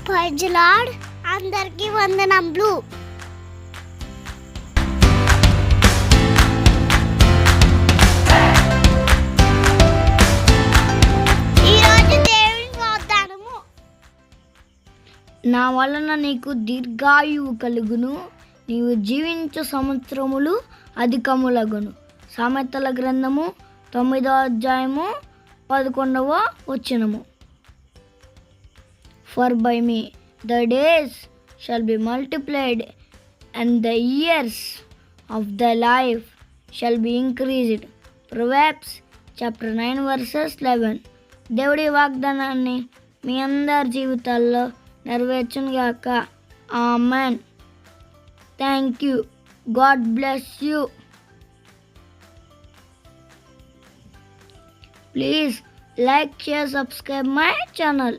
Praise lord, అందరికీ వందనములు. ఈరోజు దేవుని వాగ్దానము. నా వలన నీకు దీర్ఘాయువు కలుగును, నీవు జీవించు సంవత్సరములు అధికములగును. సామెతల గ్రంథము 9వ అధ్యాయము 11వ వచనము. For by me the days shall be multiplied, and the years of thy life shall be increased. Proverbs chapter 9 verses 11. దేవుడి వాగ్దానాన్ని మీ అందరి జీవితాల్లో నెరవేర్చును గాక. Amen. Thank you. God bless you. Please like, share, subscribe my channel.